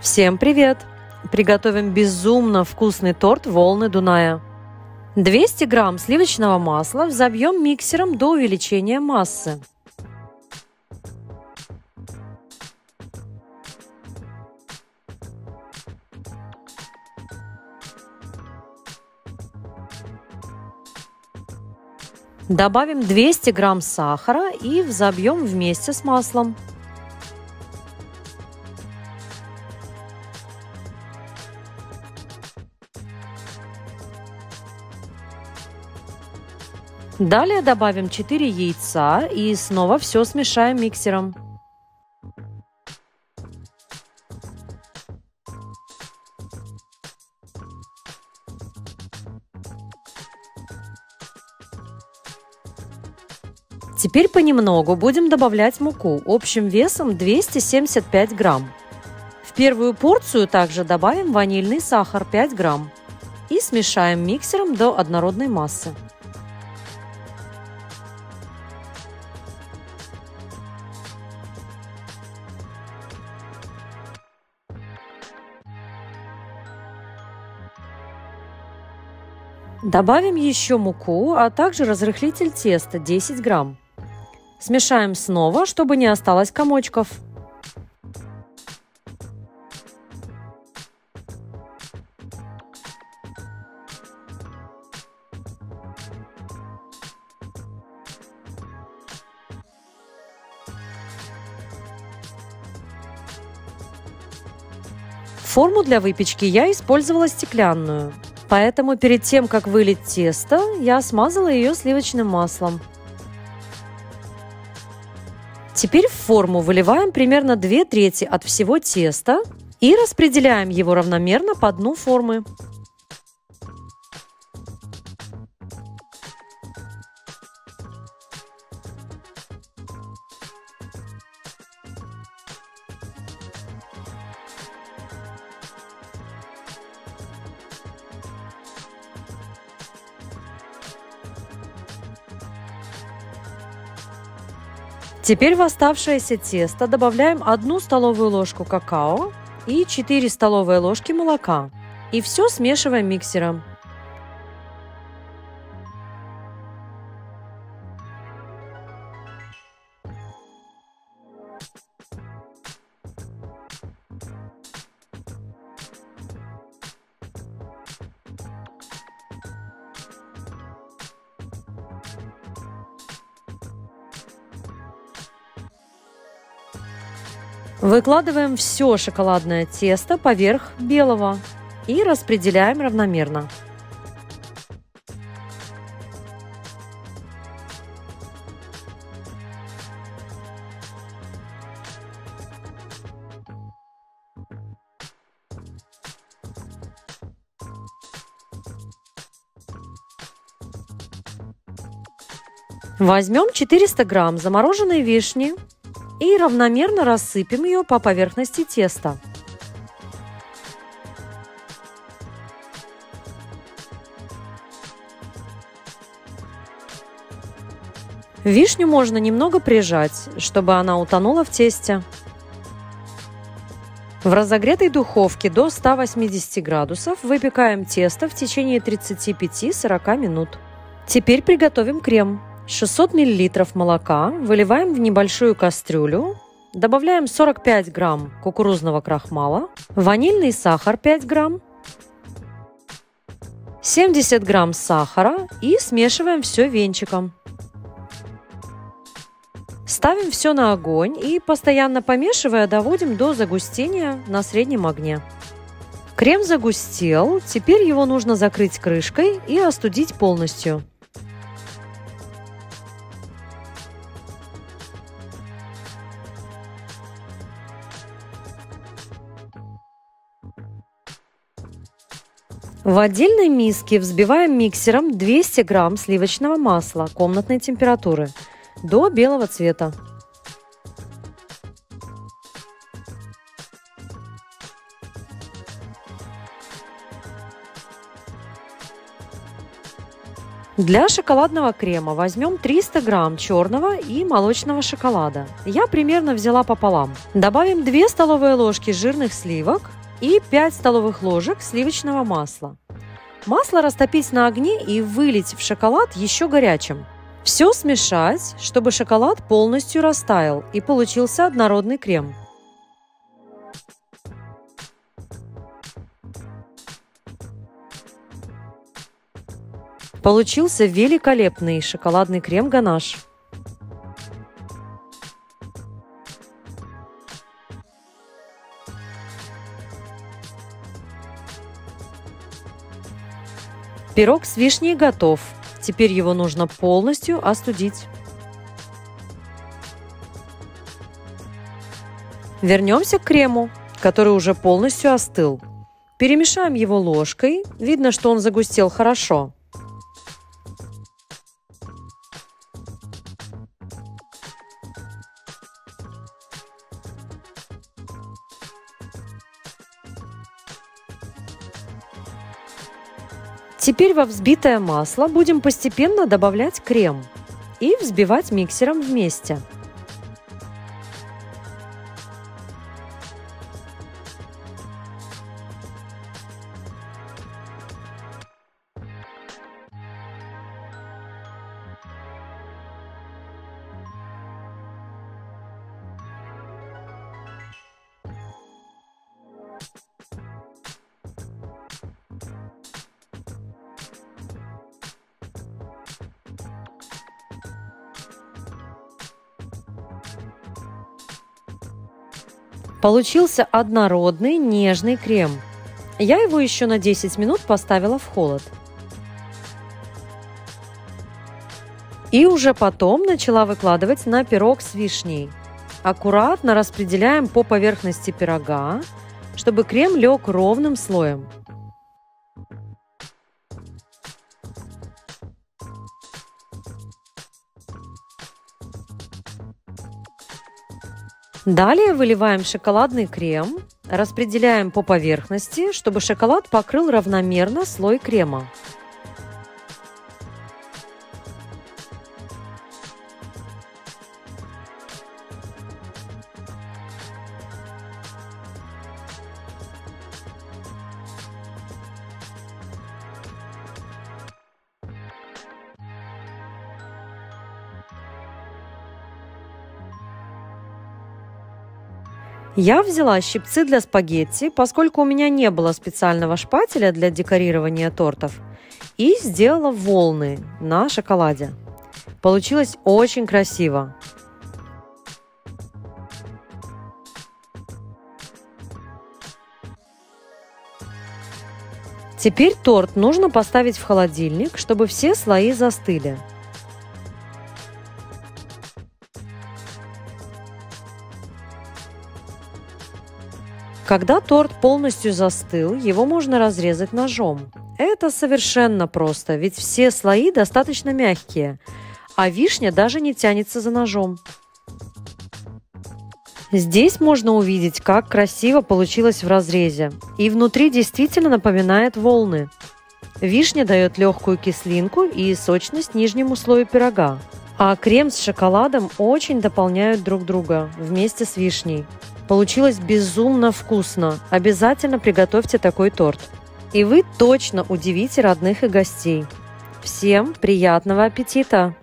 Всем привет! Приготовим безумно вкусный торт «Волны Дуная». 200 грамм сливочного масла взобьем миксером до увеличения массы. Добавим 200 грамм сахара и взобьем вместе с маслом. Далее добавим 4 яйца и снова все смешаем миксером. Теперь понемногу будем добавлять муку общим весом 275 грамм. В первую порцию также добавим ванильный сахар 5 грамм и смешаем миксером до однородной массы. Добавим еще муку, а также разрыхлитель теста 10 грамм. Смешаем снова, чтобы не осталось комочков. Форму для выпечки я использовала стеклянную. Поэтому перед тем, как вылить тесто, я смазала ее сливочным маслом. Теперь в форму выливаем примерно 2/3 от всего теста и распределяем его равномерно по дну формы. Теперь в оставшееся тесто добавляем 1 столовую ложку какао и 4 столовые ложки молока. И все смешиваем миксером. Выкладываем все шоколадное тесто поверх белого и распределяем равномерно. Возьмем 400 грамм замороженной вишни и равномерно рассыпем ее по поверхности теста. Вишню можно немного прижать, чтобы она утонула в тесте. В разогретой духовке до 180 градусов выпекаем тесто в течение 35-40 минут. Теперь приготовим крем. 600 мл молока выливаем в небольшую кастрюлю, добавляем 45 грамм кукурузного крахмала, ванильный сахар 5 грамм, 70 грамм сахара и смешиваем все венчиком. Ставим все на огонь и, постоянно помешивая, доводим до загустения на среднем огне. Крем загустел, теперь его нужно закрыть крышкой и остудить полностью. В отдельной миске взбиваем миксером 200 грамм сливочного масла комнатной температуры до белого цвета. Для шоколадного крема возьмем 300 грамм черного и молочного шоколада. Я примерно взяла пополам. Добавим 2 столовые ложки жирных сливок и 5 столовых ложек сливочного масла. Масло растопить на огне и вылить в шоколад еще горячим. Все смешать, чтобы шоколад полностью растаял и получился однородный крем. Получился великолепный шоколадный крем-ганаш. Пирог с вишней готов. Теперь его нужно полностью остудить. Вернемся к крему, который уже полностью остыл. Перемешаем его ложкой. Видно, что он загустел хорошо. Теперь во взбитое масло будем постепенно добавлять крем и взбивать миксером вместе. Получился однородный нежный крем. Я его еще на 10 минут поставила в холод. И уже потом начала выкладывать на пирог с вишней. Аккуратно распределяем по поверхности пирога, чтобы крем лег ровным слоем. Далее выливаем шоколадный крем, распределяем по поверхности, чтобы шоколад покрыл равномерно слой крема. Я взяла щипцы для спагетти, поскольку у меня не было специального шпателя для декорирования тортов, и сделала волны на шоколаде. Получилось очень красиво. Теперь торт нужно поставить в холодильник, чтобы все слои застыли. Когда торт полностью застыл, его можно разрезать ножом. Это совершенно просто, ведь все слои достаточно мягкие, а вишня даже не тянется за ножом. Здесь можно увидеть, как красиво получилось в разрезе. И внутри действительно напоминает волны. Вишня дает легкую кислинку и сочность нижнему слою пирога. А крем с шоколадом очень дополняют друг друга вместе с вишней. Получилось безумно вкусно. Обязательно приготовьте такой торт. И вы точно удивите родных и гостей. Всем приятного аппетита!